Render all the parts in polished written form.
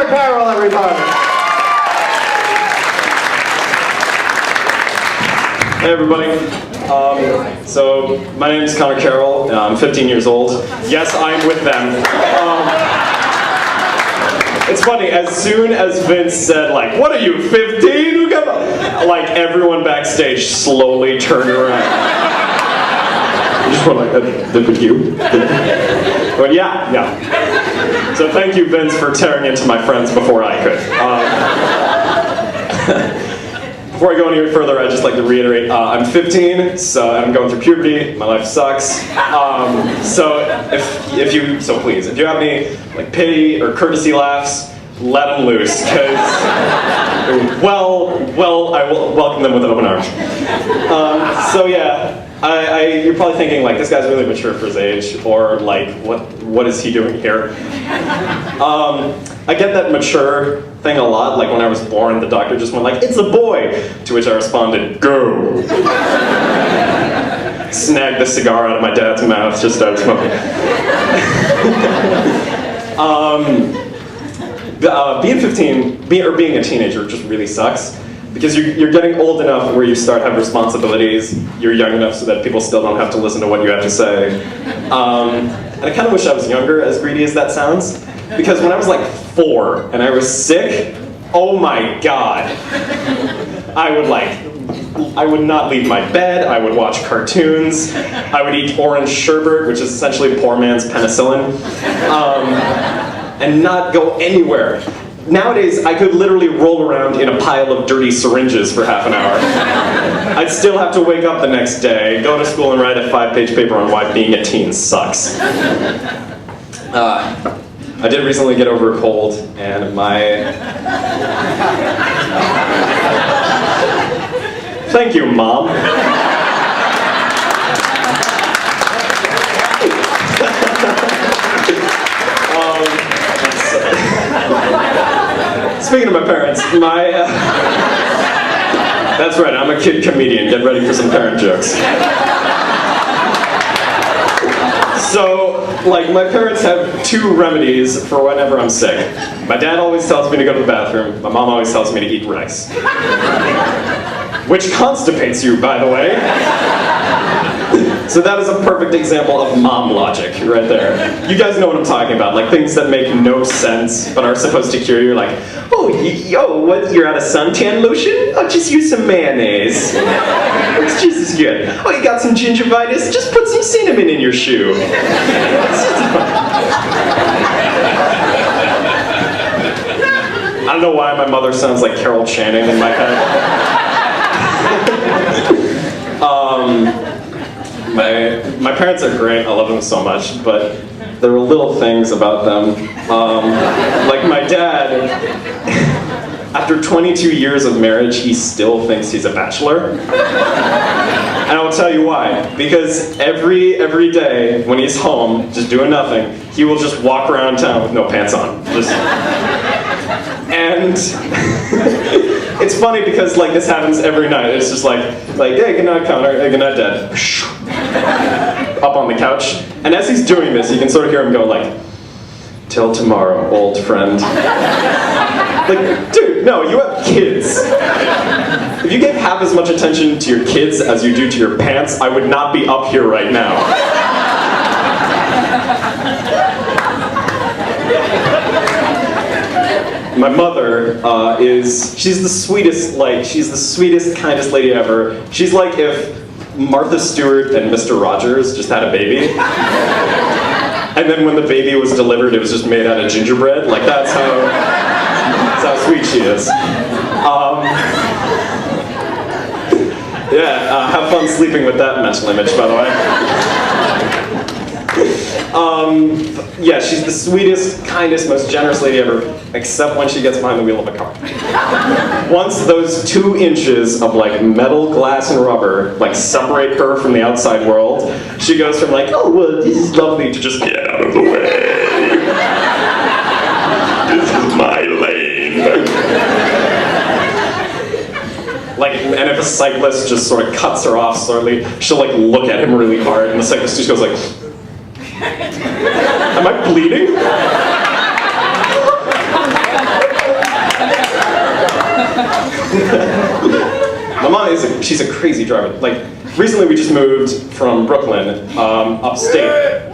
Conor Carroll, everybody. Hey everybody. So my name is Conor Carroll. I'm 15 years old. Yes, I'm with them. It's funny, as soon as Vince said, like, what are you, 15? Who got like, everyone backstage slowly turned around. Just went like, that with you? But yeah. So thank you, Vince, for tearing into my friends before I could. Before I go any further, I'd just like to reiterate, I'm 15, so I'm going through puberty, my life sucks. So please, if you have any like pity or courtesy laughs, let them loose, because, well, I will welcome them with open arms. So yeah, you're probably thinking, like, this guy's really mature for his age, or like, what is he doing here? I get that mature thing a lot. Like when I was born, the doctor just went like, "It's a boy," to which I responded, "Go." Snagged the cigar out of my dad's mouth, just started smoking. Being 15, being a teenager just really sucks. Because you're getting old enough where you start having responsibilities, you're young enough so that people still don't have to listen to what you have to say. And I kind of wish I was younger, as greedy as that sounds. Because when I was like 4 and I was sick, oh my god. I would not leave my bed, I would watch cartoons, I would eat orange sherbet, which is essentially poor man's penicillin, and not go anywhere. Nowadays, I could literally roll around in a pile of dirty syringes for half an hour. I'd still have to wake up the next day, go to school and write a 5-page paper on why being a teen sucks. I did recently get over a cold, and Thank you, Mom. Speaking of my parents, that's right, I'm a kid comedian. Get ready for some parent jokes. So, like, my parents have 2 remedies for whenever I'm sick. My dad always tells me to go to the bathroom. My mom always tells me to eat rice. Which constipates you, by the way. So that is a perfect example of mom logic right there. You guys know what I'm talking about, like things that make no sense but are supposed to cure you, like, oh, what, you're out of suntan lotion? Oh, just use some mayonnaise. It's just as good. Oh, you got some gingivitis? Just put some cinnamon in your shoe. I don't know why my mother sounds like Carol Channing in my head. My parents are great, I love them so much, but there are little things about them. Like my dad, after 22 years of marriage, he still thinks he's a bachelor. And I'll tell you why. Because every day when he's home, just doing nothing, he will just walk around town with no pants on. And it's funny because like this happens every night. It's just like, hey, good night, Connor. Hey, good night, Dad. Up on the couch. And as he's doing this, you can sort of hear him go like, "Till tomorrow, old friend." Like, dude, no, you have kids. If you gave half as much attention to your kids as you do to your pants, I would not be up here right now. My mother she's the sweetest, kindest lady ever. She's like if Martha Stewart and Mr. Rogers just had a baby. And then when the baby was delivered, it was just made out of gingerbread. Like that's how sweet she is. Have fun sleeping with that mental image, by the way. Yeah, she's the sweetest, kindest, most generous lady ever, except when she gets behind the wheel of a car. Once those 2 inches of like metal, glass, and rubber like separate her from the outside world, she goes from like, oh, well, this is lovely, to just get out of the way. This is my lane. Like, and if a cyclist just sort of cuts her off slowly, she'll like look at him really hard, and the cyclist just goes like, am I bleeding? she's a crazy driver. Like, recently we just moved from Brooklyn, upstate.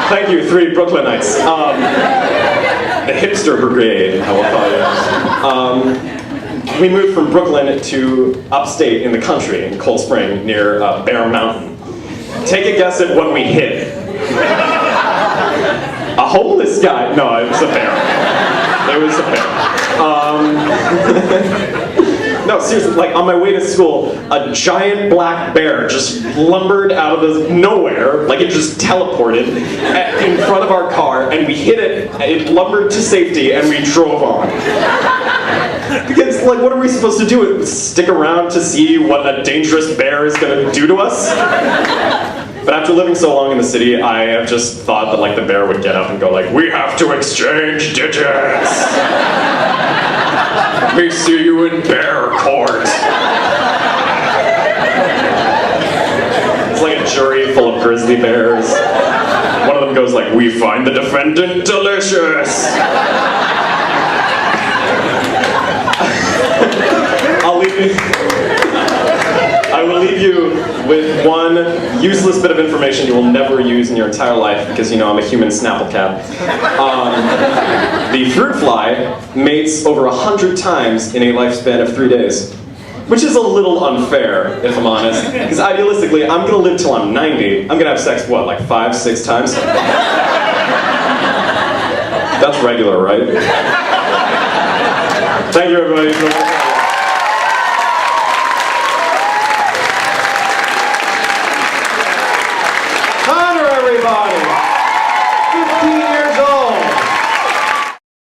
Thank you, 3 Brooklynites. The hipster brigade, I will call you. We moved from Brooklyn to upstate in the country, in Cold Spring, near Bear Mountain. Take a guess at what we hit. A homeless guy. No, it was a bear. It was a bear. No, seriously, like on my way to school, a giant black bear just lumbered out of nowhere, like it just teleported in front of our car, and we hit it, it lumbered to safety, and we drove on. Because, like, what are we supposed to do? Stick around to see what a dangerous bear is going to do to us? But after living so long in the city, I have just thought that, like, the bear would get up and go, like, we have to exchange digits! We see you in bear court! It's like a jury full of grizzly bears. One of them goes like, we find the defendant delicious! I will leave you with one useless bit of information you will never use in your entire life because, you know, I'm a human Snapple cat. The fruit fly mates over 100 times in a lifespan of 3 days. Which is a little unfair, if I'm honest. Because idealistically, I'm going to live till I'm 90. I'm going to have sex, what, like 5-6 times? That's regular, right? Thank you, everybody.